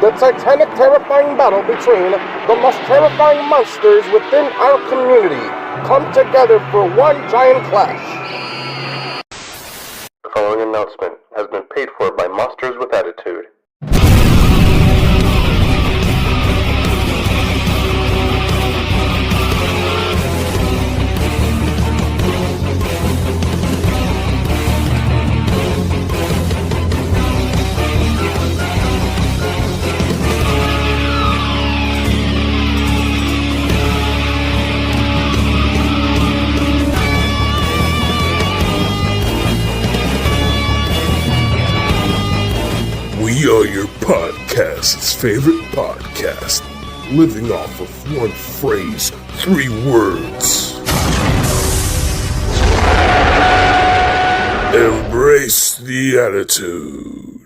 the titanic, terrifying battle between the most terrifying monsters within our community come together for one giant clash. The following announcement has been paid for by Monsters with Attitude. We are your podcast's favorite podcast, living off of one phrase, 3 words. Embrace the attitude.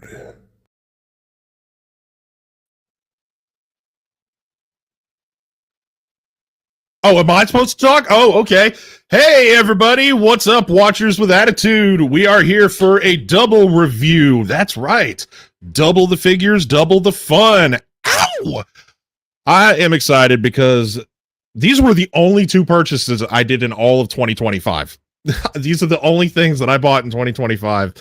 Oh, am I supposed to talk? Oh, okay. Hey, everybody. What's up, Watchers with Attitude? We are here for a double review. That's right. Double the figures, double the fun. Ow! I am excited because these were the only 2 purchases I did in all of 2025. These are the only things that I bought in 2025.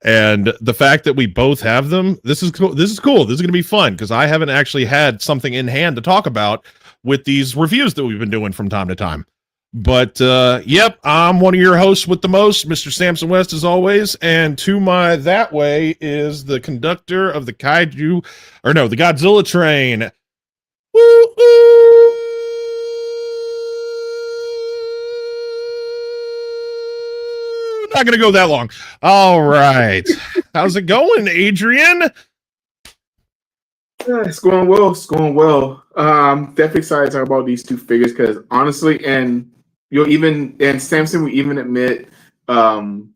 And the fact that we both have them, this is cool. This is cool. This is going to be fun because I haven't actually had something in hand to talk about with these reviews that we've been doing from time to time. But, yep, I'm one of your hosts with the most, Mr. Samson West, as always. And to my that way is the conductor of the the Godzilla train. Woo-oo! Not going to go that long. All right. How's it going, Adrian? Yeah, it's going well. It's going well. Definitely excited to talk about these 2 figures because honestly, and Samson will even admit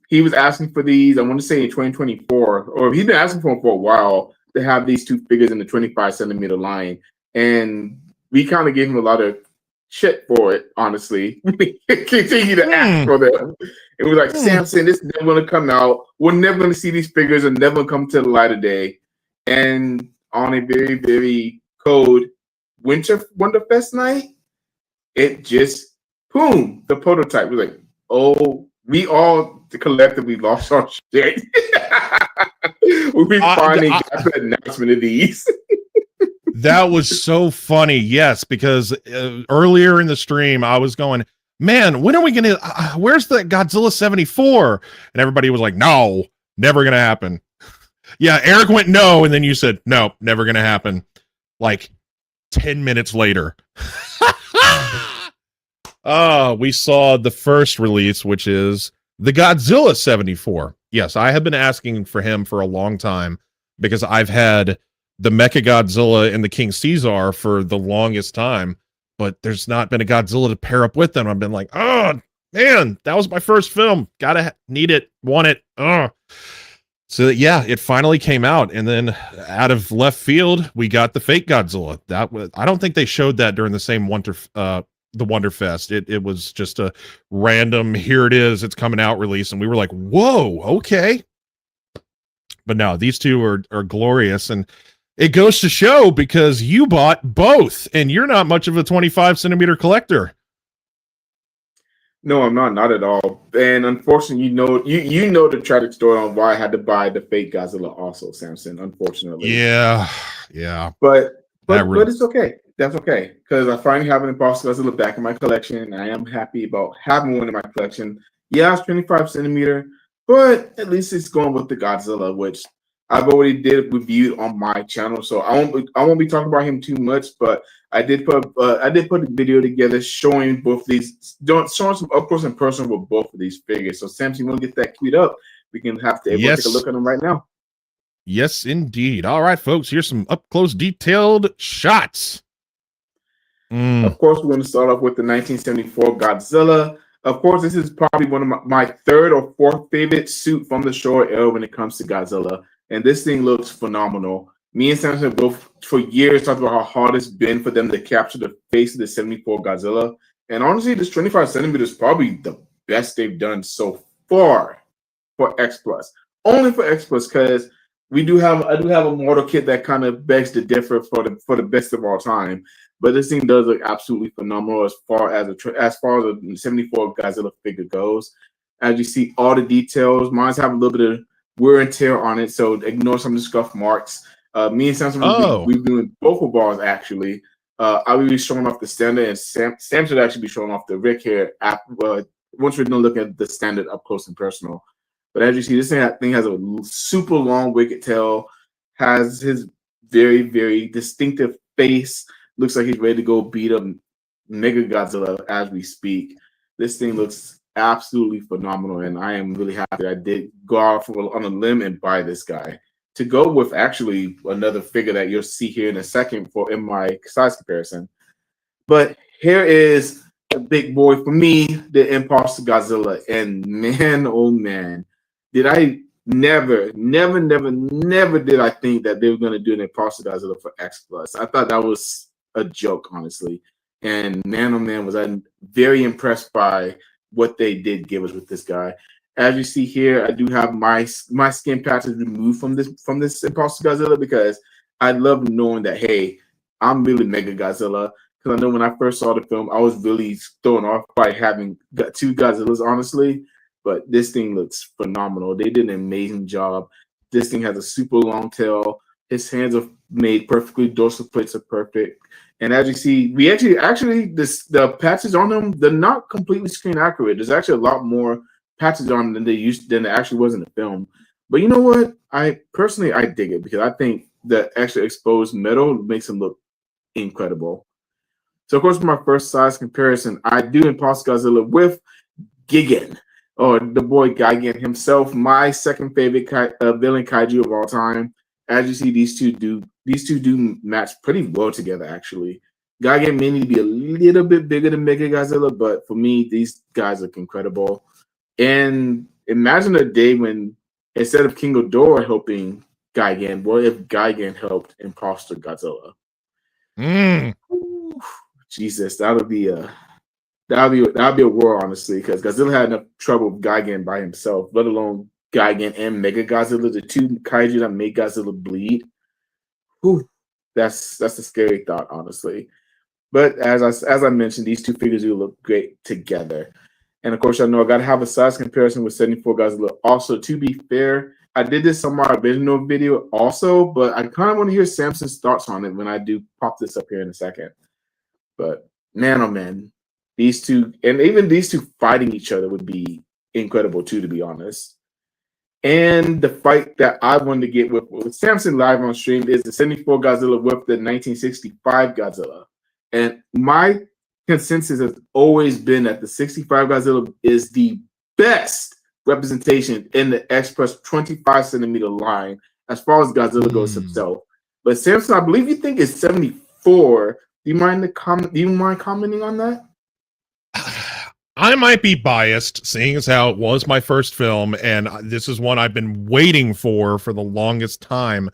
he was asking for these, I want to say in 2024, or he's been asking for them for a while to have these 2 figures in the 25 centimeter line. And we kind of gave him a lot of shit for it, honestly. We continue to ask for them. It was like, Samson, this is never going to come out. We're never going to see these figures and never come to the light of day. And on a very, very cold Wonderfest night, it just, boom, the prototype. We're like, oh, we all collectively lost our shit. We finally got the announcement of these. That was so funny. Yes, because earlier in the stream, I was going, man, when are we going to, where's the Godzilla 74? And everybody was like, no, never going to happen. Yeah, Eric went no, and then you said, no, never going to happen. Like 10 minutes later. We saw the first release, which is the Godzilla 74. Yes, I have been asking for him for a long time because I've had the Mecha Godzilla and the King Caesar for the longest time, but there's not been a Godzilla to pair up with them. I've been like, oh, man, that was my first film. Need it, want it. So, yeah, it finally came out, and then out of left field, we got the fake Godzilla. I don't think they showed that during the same the Wonderfest. It was just a random, here it is, it's coming out release, and we were like, whoa, okay. But no, these 2 are glorious, and it goes to show because you bought both, and you're not much of a 25 centimeter collector. No, I'm not at all. And unfortunately, you know the tragic story on why I had to buy the fake Godzilla also, Samson, unfortunately. Yeah. But it's okay. That's okay. Because I finally have an Imposter Godzilla back in my collection, and I am happy about having one in my collection. Yeah, it's 25 centimeter, but at least it's going with the Godzilla, which I've already did review on my channel, so I won't be talking about him too much. But I did put a video together showing both of these, showing some up close and personal with both of these figures. So Samson, you want to get that queued up? We can have to take a look at them right now. Yes, indeed. All right, folks. Here's some up close, detailed shots. Of course, we're going to start off with the 1974 Godzilla. Of course, this is probably one of my 3rd or 4th favorite suit from the Showa era when it comes to Godzilla. And this thing looks phenomenal. Me and Samson both for years talked about how hard it's been for them to capture the face of the 74 Godzilla. And honestly, this 25 centimeters is probably the best they've done so far for X Plus. Only for X Plus, because I do have a model kit that kind of begs to differ for the best of all time. But this thing does look absolutely phenomenal as far as the 74 Godzilla figure goes. As you see, all the details, mine's have a little bit of wear and tear on it, so ignore some of the scuff marks. Me and Samson we've been doing both of ours actually. I will be showing off the standard, and Sam should actually be showing off the Rick here once we're done looking at the standard up close and personal. But as you see, this thing has a super long wicked tail, has his very, very distinctive face. Looks like he's ready to go beat up Mega Godzilla as we speak. This thing looks absolutely phenomenal, and I am really happy that I did go off on a limb and buy this guy. To go with actually another figure that you'll see here in a second in my size comparison. But here is a big boy for me, the Imposter Godzilla. And man, oh man, did I never did I think that they were going to do an Imposter Godzilla for X Plus. I thought that was a joke, honestly. And man, oh man, was I very impressed by what they did give us with this guy. As you see here, I do have my skin patches removed from this Imposter Godzilla because I love knowing that, hey, I'm really Mega Godzilla. Because I know when I first saw the film, I was really thrown off by having two Godzillas, honestly. But this thing looks phenomenal. They did an amazing job. This thing has a super long tail. His hands are made perfectly. Dorsal plates are perfect. And as you see, we actually the patches on them, they're not completely screen accurate. There's actually a lot more patches on them than there actually was in the film. But you know what? I dig it because I think the extra exposed metal makes him look incredible. So of course, for my first size comparison, I do Imposter Godzilla with Gigan, or the boy Gigan himself, my second favorite villain kaiju of all time. As you see, these two do match pretty well together, actually. Gigan may need to be a little bit bigger than Mega Godzilla, but for me, these guys look incredible. And imagine a day when instead of King Ghidorah helping Gigan, what if Gigan helped Imposter Godzilla? Ooh, Jesus, that'll be a war, honestly, because Godzilla had enough trouble with Gigan by himself, let alone Gigan and Mega Godzilla, the two kaiju that made Godzilla bleed. Whew, that's a scary thought, honestly. But as I mentioned, these two figures do look great together. And of course, I know I got to have a size comparison with 74 Godzilla. Also, to be fair, I did this on my original video also, but I kind of want to hear Samson's thoughts on it when I do pop this up here in a second. But man, oh man, these two, and even these two fighting each other would be incredible too, to be honest. And the fight that I wanted to get with Samson live on stream is the 74 Godzilla with the 1965 Godzilla. And my consensus has always been that the 65 Godzilla is the best representation in the Express 25 centimeter line as far as Godzilla goes himself. But Samson, I believe you think it's 74. Do you mind commenting on that? I might be biased, seeing as how it was my first film, and this is one I've been waiting for the longest time.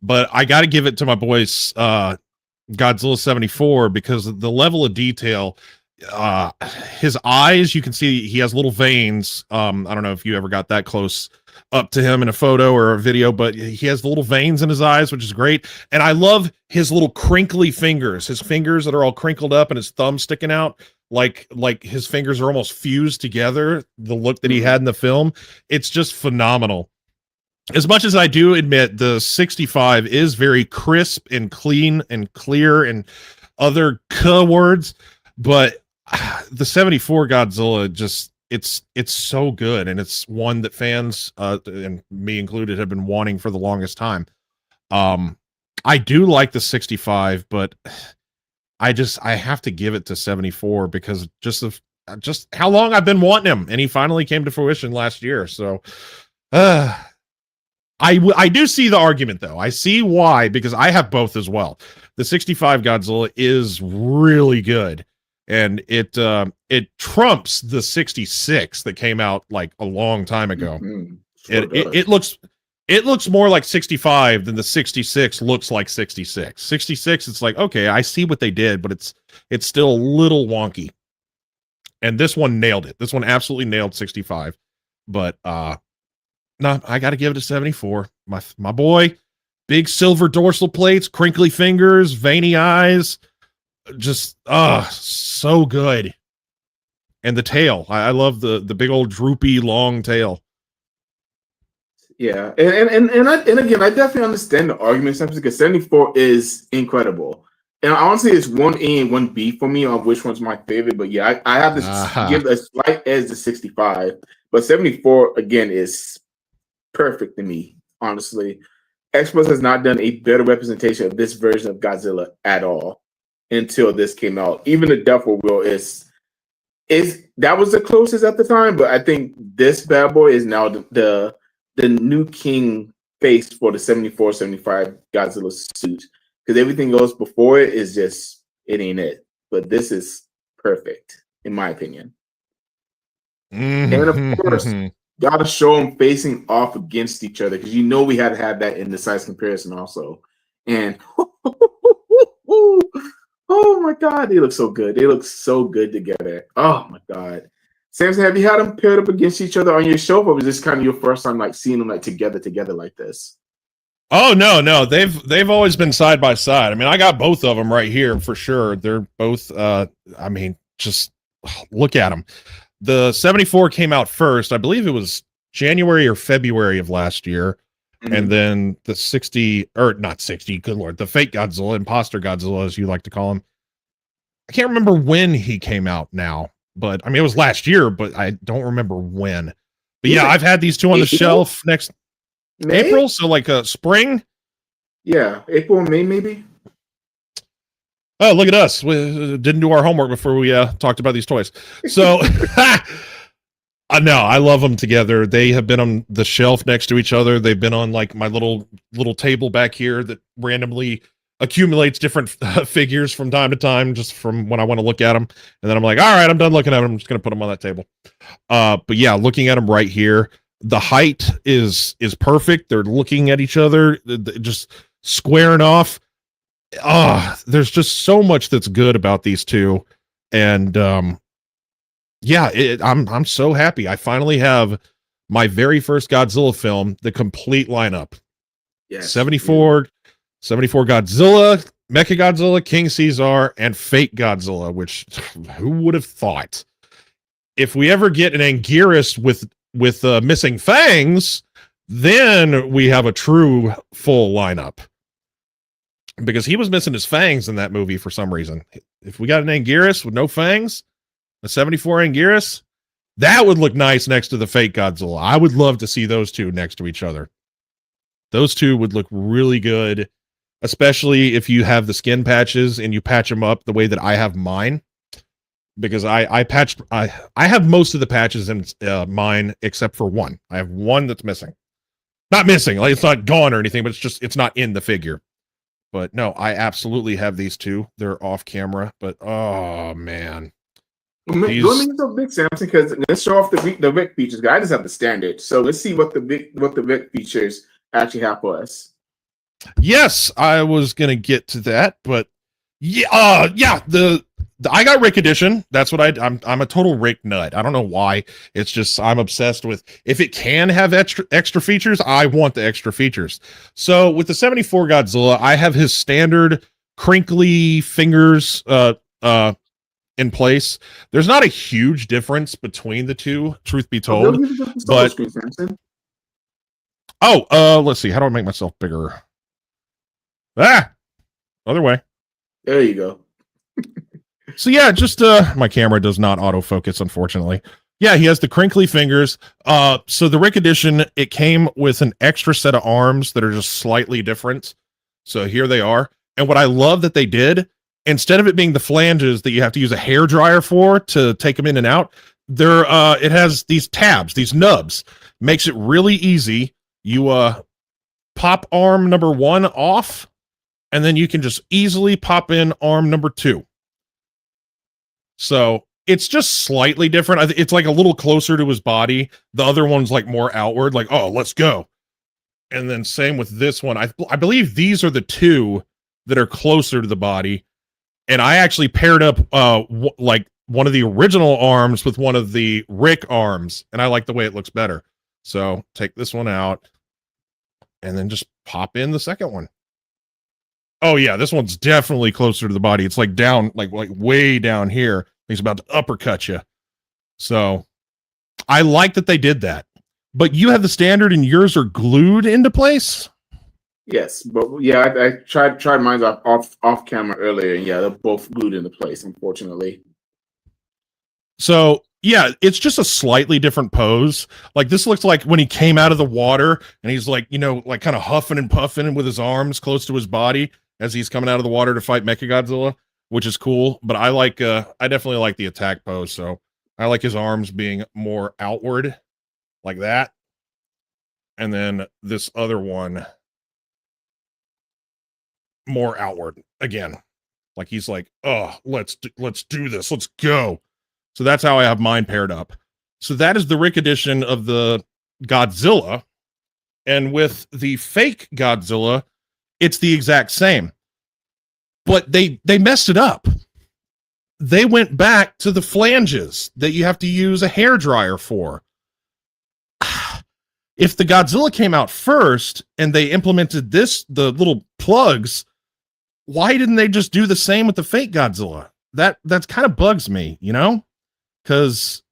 But I got to give it to my boys, Godzilla 74, because the level of detail, his eyes, you can see he has little veins. I don't know if you ever got that close up to him in a photo or a video, but he has the little veins in his eyes, which is great. And I love his little crinkly fingers, his fingers that are all crinkled up and his thumb sticking out. Like his fingers are almost fused together, the look that he had in the film. It's just phenomenal. As much as I do admit the 65 is very crisp and clean and clear and other words, but the 74 Godzilla just it's so good, and it's one that fans and me included have been wanting for the longest time. I do like the 65, but I have to give it to 74 because just how long I've been wanting him, and he finally came to fruition last year. So I do see the argument, though. I see why, because I have both as well. The 65 Godzilla is really good, and it trumps the 66 that came out like a long time ago. It looks more like 65 than the 66 looks like 66. 66, it's like, okay, I see what they did, but it's still a little wonky. And this one nailed it. This one absolutely nailed 65. But no, I got to give it a 74. my boy. Big silver dorsal plates, crinkly fingers, veiny eyes. Just so good. And the tail. I love the big old droopy long tail. Yeah, and again, I definitely understand the argument because 74 is incredible. And honestly, it's 1A and 1B for me on which one's my favorite. But yeah, I have to give a slight edge to 65. But 74, again, is perfect to me, honestly. Xbox has not done a better representation of this version of Godzilla at all until this came out. Even the Duffel Wheel is that was the closest at the time, but I think this bad boy is now the new king face for the 74, 75 Godzilla suit. Because everything else before it is just, it ain't it. But this is perfect, in my opinion. And of course, gotta show them facing off against each other because we had to have that in the size comparison also. And oh my god, they look so good. They look so good together. Oh my god. Samson, have you had them paired up against each other on your show, or was this kind of your first time like seeing them like together like this? Oh no, they've always been side by side. I mean, I got both of them right here for sure. They're both I mean, just look at them. The 74 came out first. I believe it was January or February of last year. Mm-hmm. And then the 60, or not 60, good lord, the fake Godzilla, Imposter Godzilla, as you like to call him. I can't remember when he came out now, but I mean, it was last year, but I don't remember when. But yeah, I've had these two on the shelf next May? April, so like spring. Yeah, April and May, maybe. Oh, look at us. We didn't do our homework before we talked about these toys. So, no, I love them together. They have been on the shelf next to each other. They've been on like my little table back here that randomly accumulates different figures from time to time, just from when I want to look at them. And then I'm like, all right, I'm done looking at them. I'm just going to put them on that table. But yeah, looking at them right here, the height is perfect. They're looking at each other, just squaring off. There's just so much that's good about these two. And yeah, I'm so happy. I finally have my very first Godzilla film, the complete lineup. Yes. 74 Godzilla, Mechagodzilla, King Caesar, and Fake Godzilla, which who would have thought? If we ever get an Anguirus with missing fangs, then we have a true full lineup. Because he was missing his fangs in that movie for some reason. If we got an Anguirus with no fangs, a 74 Anguirus, that would look nice next to the fake Godzilla. I would love to see those two next to each other. Those two would look really good, especially if you have the skin patches and you patch them up the way that I have mine. Because I have most of the patches in mine except for one. I have one that's missing. Not missing, like it's not gone or anything, but it's not in the figure. But no, I absolutely have these two. They're off camera, but oh man. Let me go big, Samson, because let's show off the Vic features. I just have the standard, so let's see what the Vic features actually have for us. Yes, I was gonna get to that, but yeah, the I got Rick edition. That's what I'm a total Rick nut. I don't know why. It's just I'm obsessed with. If it can have extra features, I want the extra features. So with the 74 Godzilla, I have his standard crinkly fingers in place. There's not a huge difference between the two, truth be told. But let's see. How do I make myself bigger? Other way. There you go. So yeah, just my camera does not autofocus, unfortunately. Yeah, he has the crinkly fingers. So the Rick edition, it came with an extra set of arms that are just slightly different. So here they are. And what I love that they did, instead of it being the flanges that you have to use a hair dryer for to take them in and out, it has these tabs, these nubs. Makes it really easy. You pop arm number 1 off, and then you can just easily pop in arm number 2. So it's just slightly different. It's like a little closer to his body. The other one's like more outward, like, oh, let's go. And then same with this one. I believe these are the two that are closer to the body. And I actually paired up like one of the original arms with one of the Rick arms. And I like the way it looks better. So take this one out. and then just pop in the second one. Oh yeah, this one's definitely closer to the body. It's like down, like way down here. He's about to uppercut you. So I like that they did that. But you have the standard and yours are glued into place? Yes, but yeah, I tried mine off camera earlier, and yeah, they're both glued into place, unfortunately. So yeah, it's just a slightly different pose. Like this looks like when he came out of the water and he's like, you know, like kind of huffing and puffing with his arms close to his body as he's coming out of the water to fight Mechagodzilla, which is cool. But I definitely like the attack pose. So I like his arms being more outward like that. And then this other one more outward again. Like he's like, oh, let's do this. Let's go. So that's how I have mine paired up. So that is the Rick edition of the Godzilla. And with the fake Godzilla, it's the exact same. But they messed it up. They went back to the flanges that you have to use a hairdryer for. If the Godzilla came out first and they implemented the little plugs, why didn't they just do the same with the fake Godzilla? That's kind of bugs me, you know? Because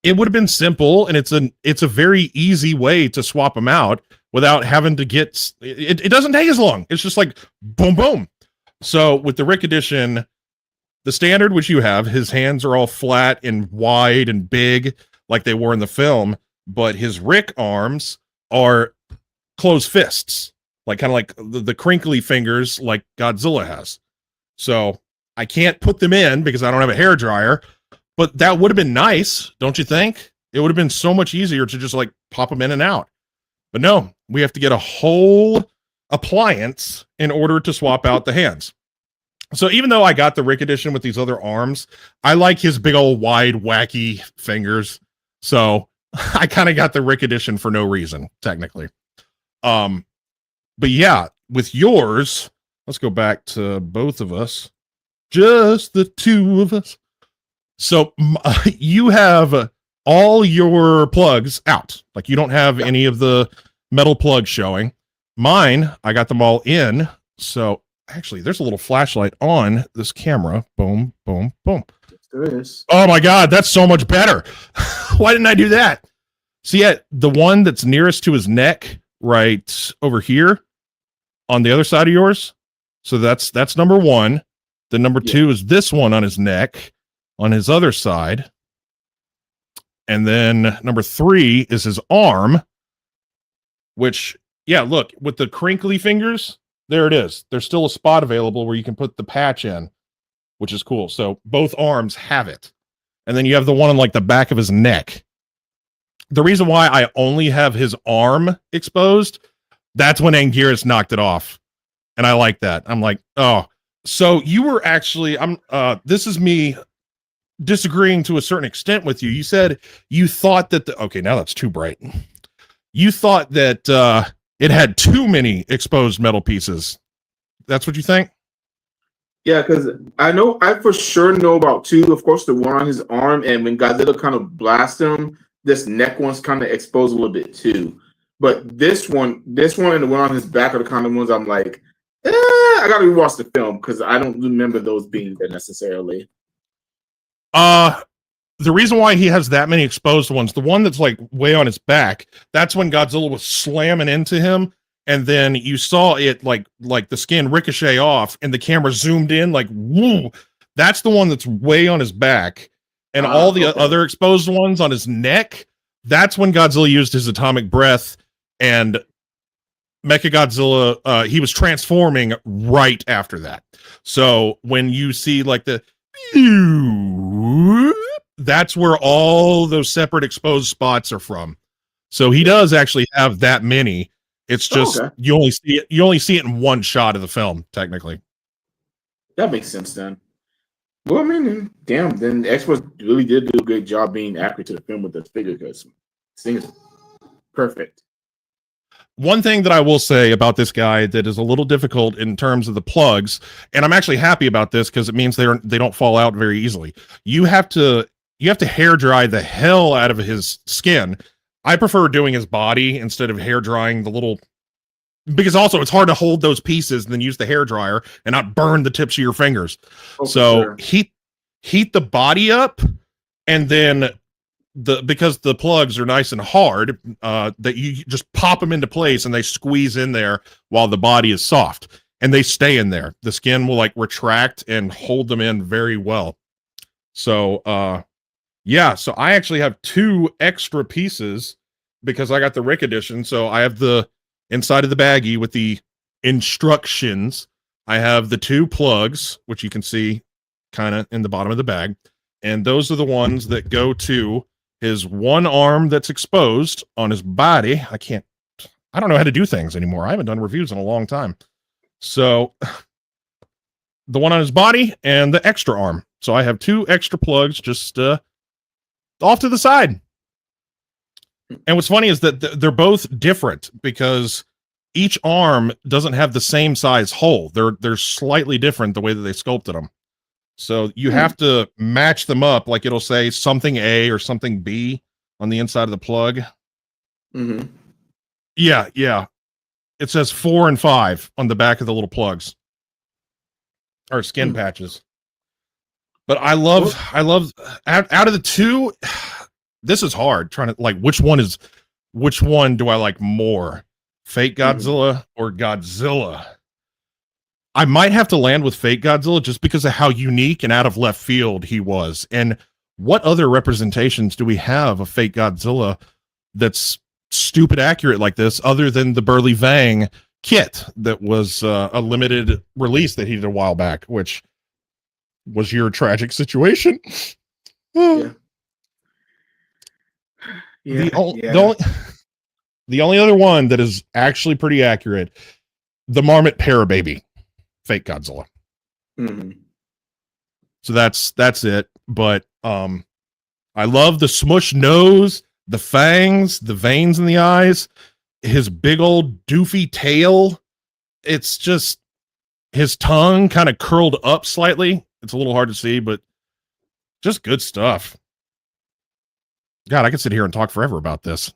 it would have been simple, and it's a very easy way to swap them out without having to get it doesn't take as long. It's just like boom boom. So with the Rick edition, the standard which you have, his hands are all flat and wide and big like they were in the film, but his Rick arms are closed fists, like kind of like the crinkly fingers like Godzilla has. So I can't put them in because I don't have a hairdryer, but that would have been nice, don't you think? It would have been so much easier to just like pop them in and out. But no, we have to get a whole appliance in order to swap out the hands. So even though I got the Rick edition with these other arms, I like his big old wide wacky fingers. So I kind of got the Rick edition for no reason, technically. But yeah, with yours, let's go back to both of us. Just the two of us. So you have all your plugs out. Like you don't have any of the metal plugs showing. Mine, I got them all in. So actually, there's a little flashlight on this camera. Boom, boom, boom. There is. Oh my God, that's so much better. Why didn't I do that? So yeah, the one that's nearest to his neck, right over here on the other side of yours. So that's number one. The number two is this one on his neck on his other side. And then number three is his arm, which, yeah, look, with the crinkly fingers, there it is. There's still a spot available where you can put the patch in, which is cool. So both arms have it. And then you have the one on like the back of his neck. The reason why I only have his arm exposed, that's when Anguirus knocked it off. And I like that. I'm like, oh, so you were actually, this is me disagreeing to a certain extent with you. You said you thought that okay, now that's too bright. You thought that it had too many exposed metal pieces. That's what you think? Yeah, because I for sure know about two. Of course, the one on his arm, and when Godzilla kind of blasts him, this neck one's kind of exposed a little bit too. But this one, and the one on his back are the kind of ones I'm like, I gotta rewatch the film because I don't remember those being there necessarily. The reason why he has that many exposed ones, the one that's like way on his back, that's when Godzilla was slamming into him, and then you saw it like the skin ricochet off, and the camera zoomed in like woo. That's the one that's way on his back, and all the other exposed ones on his neck. That's when Godzilla used his atomic breath, and Mechagodzilla, he was transforming right after that. So when you see like that's where all those separate exposed spots are from. So he does actually have that many. It's just you only see it in one shot of the film, technically. That makes sense then. Well, I mean, damn, then the experts really did do a good job being accurate to the film with this figure because this thing is perfect. One thing that I will say about this guy that is a little difficult in terms of the plugs, and I'm actually happy about this because it means they don't fall out very easily. You have to hair dry the hell out of his skin. I prefer doing his body instead of hair drying the little, because also it's hard to hold those pieces and then use the hair dryer and not burn the tips of your fingers. Oh, So heat the body up, and then because the plugs are nice and hard, that you just pop them into place and they squeeze in there while the body is soft, and they stay in there. The skin will like retract and hold them in very well. So yeah, so I actually have 2 extra pieces because I got the Rick edition. So I have the inside of the baggie with the instructions. I have the 2 plugs, which you can see kind of in the bottom of the bag. And those are the ones that go to his one arm that's exposed on his body. I don't know how to do things anymore. I haven't done reviews in a long time. So the one on his body and the extra arm. So I have 2 extra plugs just off to the side. And what's funny is that they're both different because each arm doesn't have the same size hole. They're slightly different the way that they sculpted them. So you have to match them up. Like it'll say something A or something B on the inside of the plug. Mm-hmm. Yeah. It says 4 and 5 on the back of the little plugs or skin patches. But I love out of the 2, this is hard trying to like which one do I like more? Fake Godzilla or Godzilla? I might have to land with Fake Godzilla just because of how unique and out of left field he was. And what other representations do we have of Fake Godzilla that's stupid accurate like this other than the Burly Vang kit that was a limited release that he did a while back, which was your tragic situation? Yeah. The only other one that is actually pretty accurate, the Marmot Parababy, Fake Godzilla. Mm-hmm. So that's it. But I love the smush nose, the fangs, the veins in the eyes, his big old doofy tail. It's just his tongue kind of curled up slightly. It's a little hard to see, but just good stuff. God, I could sit here and talk forever about this.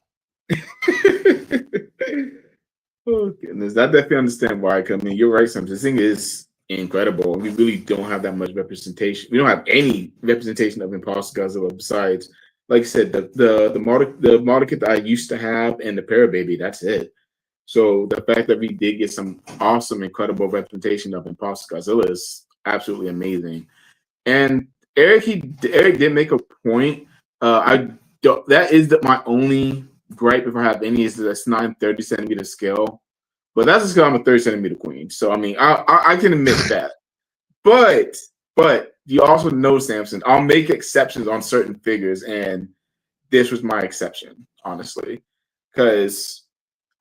Oh goodness, I definitely understand why. I mean, you're right. Something this thing is incredible. We really don't have that much representation. We don't have any representation of Imposter Godzilla besides, like I said, the model kit that I used to have and the Parababy. That's it. So the fact that we did get some awesome, incredible representation of Imposter Godzilla is absolutely amazing. And Eric did make a point. That is my only gripe, if I have any, is that it's not in 30 centimeter scale. But that's just because I'm a 30 centimeter queen. So I mean, I can admit that. But you also know, Samson, I'll make exceptions on certain figures, and this was my exception, honestly, because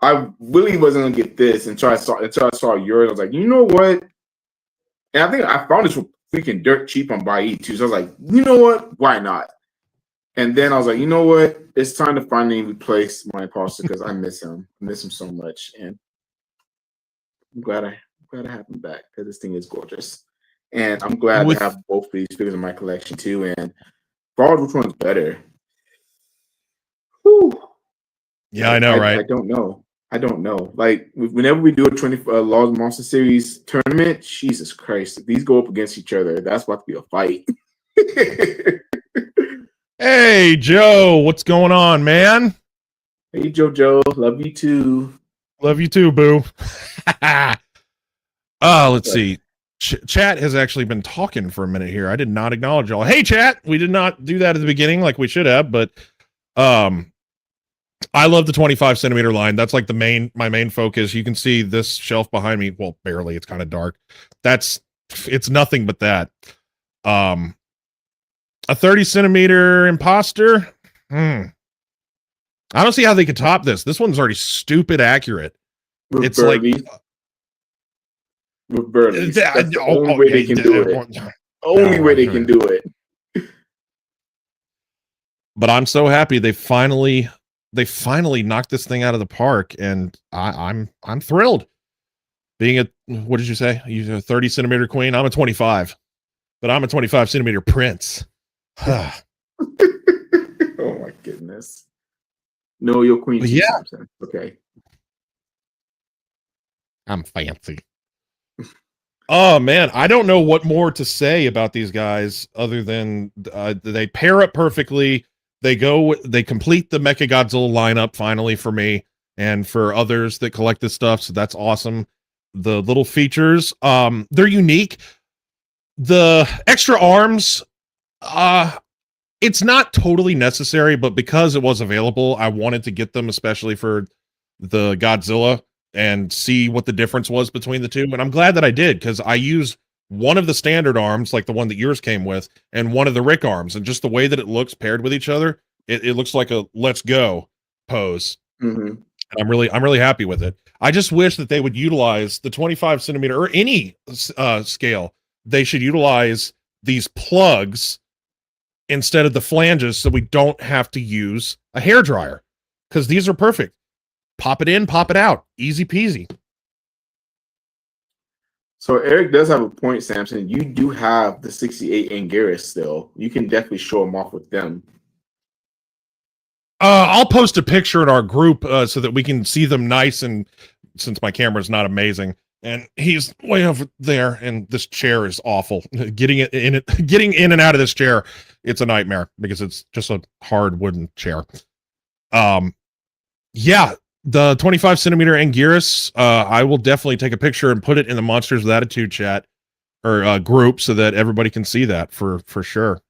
I really wasn't gonna get this until I saw yours. I was like, you know what? And I think I found this freaking dirt cheap on Buy too. So I was like, you know what? Why not? And then I was like, you know what? It's time to finally replace my imposter because I miss him. I miss him so much, and I'm glad I have him back because this thing is gorgeous. And I'm glad to have both of these figures in my collection too. And far as which one's better? Whew. Yeah, I know, right? I don't know. Like whenever we do a 20 Laws Monster Series tournament, Jesus Christ, if these go up against each other, that's about to be a fight. Hey, Joe, what's going on, man? Hey, Joe, love you too. Love you too, boo. Let's see. Chat has actually been talking for a minute here. I did not acknowledge y'all. Hey, chat. We did not do that at the beginning like we should have, but I love the 25 centimeter line. That's like my main focus. You can see this shelf behind me. Well, barely. It's kind of dark. It's nothing but that. A 30 centimeter imposter. I don't see how they could top this. This one's already stupid accurate. With Burley. With Burley. That's the only way they can do it. Only way they can do it. But I'm so happy they finally knocked this thing out of the park, and I'm thrilled. Being what did you say? You're a 30 centimeter queen. I'm a 25, but I'm a 25 centimeter prince. Oh my goodness. No, your queen. Yeah. Samson. Okay. I'm fancy. Oh man, I don't know what more to say about these guys other than they pair up perfectly. They complete the Mecha Godzilla lineup finally for me and for others that collect this stuff. So that's awesome. The little features, they're unique. The extra arms, it's not totally necessary, but because it was available, I wanted to get them, especially for the Godzilla, and see what the difference was between the two. And I'm glad that I did, because I use one of the standard arms, like the one that yours came with, and one of the Rick arms, and just the way that it looks paired with each other, it looks like a let's go pose. Mm-hmm. And I'm really happy with it. I just wish that they would utilize the 25 centimeter or any scale. They should utilize these plugs instead of the flanges, so we don't have to use a hair dryer, because these are perfect. Pop it in, pop it out. Easy peasy. So Eric does have a point, Samson. You do have the 68 Anguirus still. You can definitely show them off with them. I'll post a picture in our group so that we can see them nice, and since my camera's not amazing, and he's way over there, and this chair is awful. Getting in and out of this chair, it's a nightmare because it's just a hard wooden chair. Yeah, the 25 centimeter Anguirus, I will definitely take a picture and put it in the Monsters with Attitude chat or group so that everybody can see that for sure.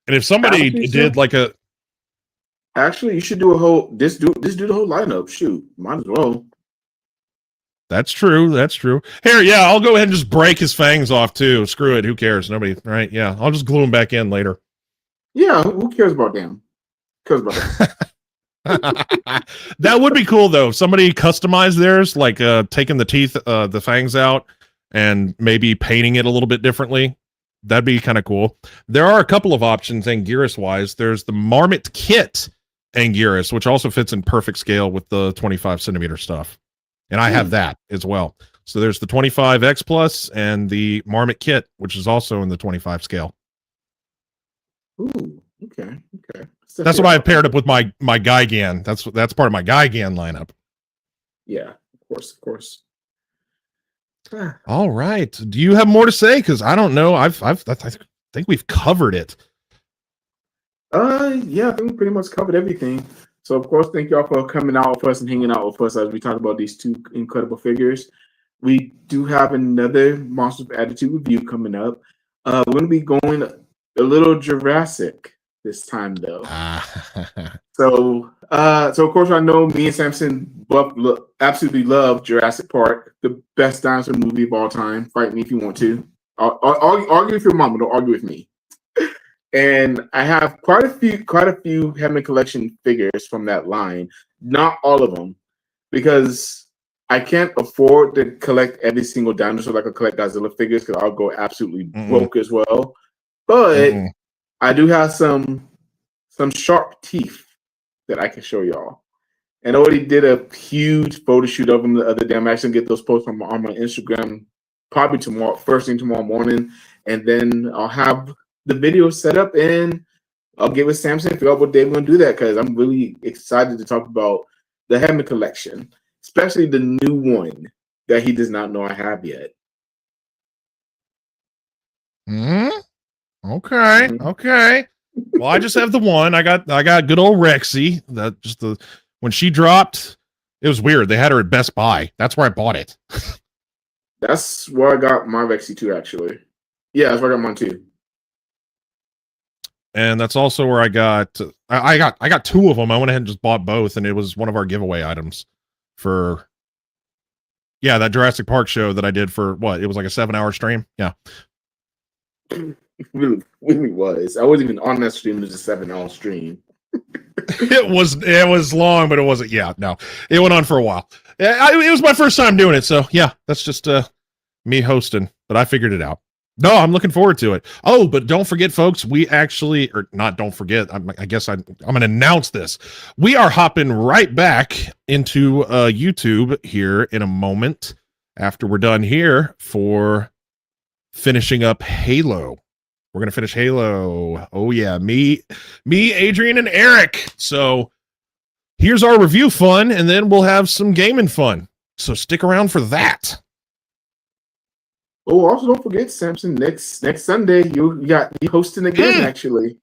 And if somebody did like a, actually, you should do a whole just do the whole lineup. Shoot, might as well. That's true. Here, yeah, I'll go ahead and just break his fangs off too. Screw it. Who cares? Nobody, right? Yeah, I'll just glue him back in later. Yeah, who cares about them? That would be cool though. If somebody customized theirs, like taking the teeth, the fangs out, and maybe painting it a little bit differently. That'd be kind of cool. There are a couple of options Anguirus wise. There's the Marmot Kit Anguirus, which also fits in perfect scale with the 25 centimeter stuff. And I have that as well. So there's the 25X Plus and the Marmot Kit, which is also in the 25 scale. Ooh, okay. That's what I paired up with my Gigan. That's part of my Gigan lineup. Yeah, of course. All right. Do you have more to say? Because I don't know. I think we've covered it. Yeah, I think we pretty much covered everything. So of course, thank y'all for coming out with us and hanging out with us as we talk about these two incredible figures. We do have another Monsters with Attitude review coming up. We're gonna be going a little Jurassic this time though. So of course I know me and Samson absolutely love Jurassic Park, the best dinosaur movie of all time. Fight me if you want to. Argue with your mom, don't argue with me. And I have quite a few Hammond Collection figures from that line. Not all of them, because I can't afford to collect every single dinosaur like I collect Godzilla figures, because I'll go absolutely broke as well. But I do have some sharp teeth that I can show y'all. And I already did a huge photo shoot of them the other day. I'm actually gonna get those posts on my Instagram probably first thing tomorrow morning. And then I'll have the video set up and I'll get with Samson and figure out what day we're gonna do that, because I'm really excited to talk about the Hammond Collection, especially the new one that he does not know I have yet. Okay. Well, I just have the one. I got good old Rexy. That just when she dropped, it was weird. They had her at Best Buy. That's where I bought it. That's where I got my Rexy too, actually. Yeah, that's where I got mine too. And that's also where I got two of them. I went ahead and just bought both, and it was one of our giveaway items for that Jurassic Park show that I did for what? It was like a 7-hour stream. Yeah. It really was. I wasn't even on that stream. It was a 7-hour stream. It was long, but it wasn't. Yeah, no, it went on for a while. It was my first time doing it, so yeah, that's just me hosting. But I figured it out. No, I'm looking forward to it. Oh, but don't forget, folks, we actually, or not, don't forget. I guess I'm going to announce this. We are hopping right back into YouTube here in a moment after we're done here for finishing up Halo. We're going to finish Halo. Oh, yeah. Me, Adrian, and Eric. So here's our review fun, and then we'll have some gaming fun. So stick around for that. Oh, also don't forget, Samson, next Sunday, you hosting again, actually.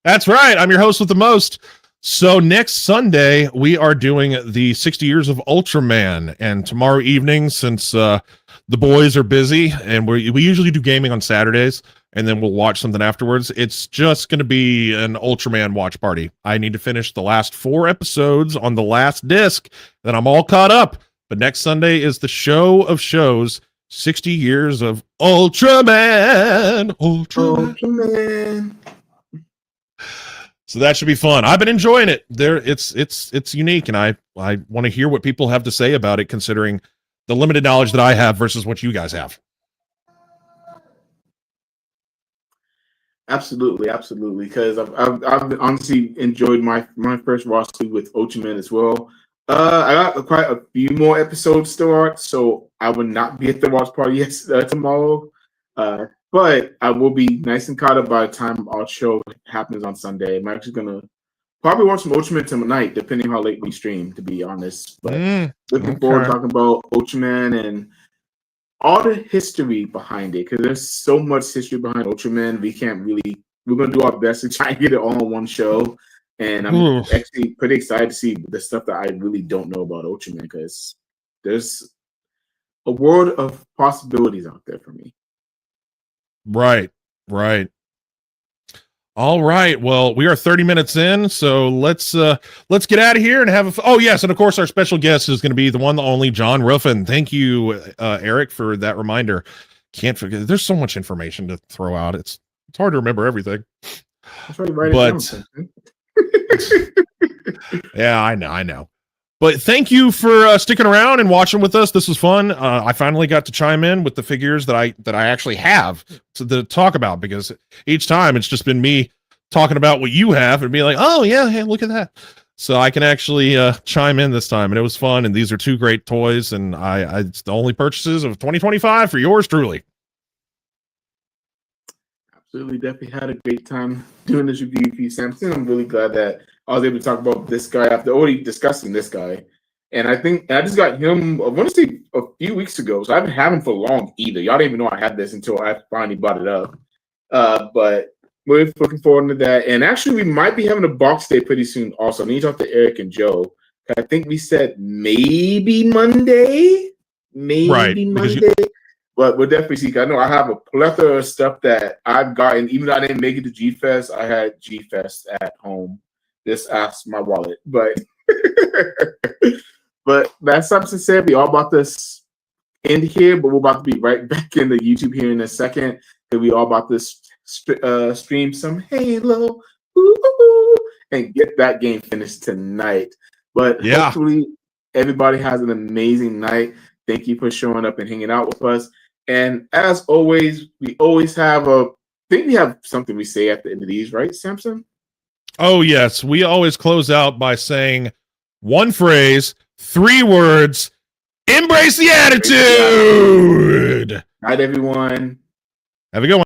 That's right. I'm your host with the most. So next Sunday, we are doing the 60 Years of Ultraman. And tomorrow evening, since the boys are busy, and we usually do gaming on Saturdays, and then we'll watch something afterwards, it's just going to be an Ultraman watch party. I need to finish the last 4 episodes on the last disc, then I'm all caught up. But next Sunday is the show of shows, 60 Years of Ultraman. Ultraman. So that should be fun. I've been enjoying it. It's unique, and I want to hear what people have to say about it, considering the limited knowledge that I have versus what you guys have. Absolutely, because I've honestly enjoyed my first watch with Ultraman as well. I got quite a few more episodes to watch, so I will not be at the watch party tomorrow. But I will be nice and caught up by the time our show happens on Sunday. I'm actually gonna probably watch some Ultraman tonight, depending how late we stream, to be honest. But looking forward to talking about Ultraman and all the history behind it, because there's so much history behind Ultraman. We're gonna do our best to try and get it all in one show. And I'm actually pretty excited to see the stuff that I really don't know about Ultraman, because there's a world of possibilities out there for me. Right. All right. Well, we are 30 minutes in, so let's get out of here and have oh yes, and of course our special guest is going to be the one, the only John Ruffin. Thank you, Eric, for that reminder. Can't forget. There's so much information to throw out. It's hard to remember everything. But yeah, I know. But thank you for sticking around and watching with us. This was fun. I finally got to chime in with the figures that I actually have to talk about, because each time it's just been me talking about what you have and be like, oh yeah, hey, look at that. So I can actually chime in this time, and it was fun. And these are 2 great toys, and it's the only purchases of 2025 for yours truly. Absolutely, definitely had a great time doing this review for you, Samson. I'm really glad that I was able to talk about this guy after already discussing this guy. And I think I just got him, I want to say a few weeks ago. So I haven't had him for long either. Y'all didn't even know I had this until I finally brought it up. But we're looking forward to that. And actually, we might be having a box day pretty soon also. I need to talk to Eric and Joe. I think we said maybe Monday. Monday. But we'll definitely see. I know I have a plethora of stuff that I've gotten. Even though I didn't make it to G-Fest, I had G-Fest at home. Just ask my wallet. But that's something to say. We all about this end here, but we're about to be right back in the YouTube here in a second. And we all about this stream some Halo and get that game finished tonight. But hopefully everybody has an amazing night. Thank you for showing up and hanging out with us. And as always, we always have we have something we say at the end of these, right, Samson? Oh, yes. We always close out by saying 1 phrase, 3 words, embrace the attitude. Night, everyone. Have a good one.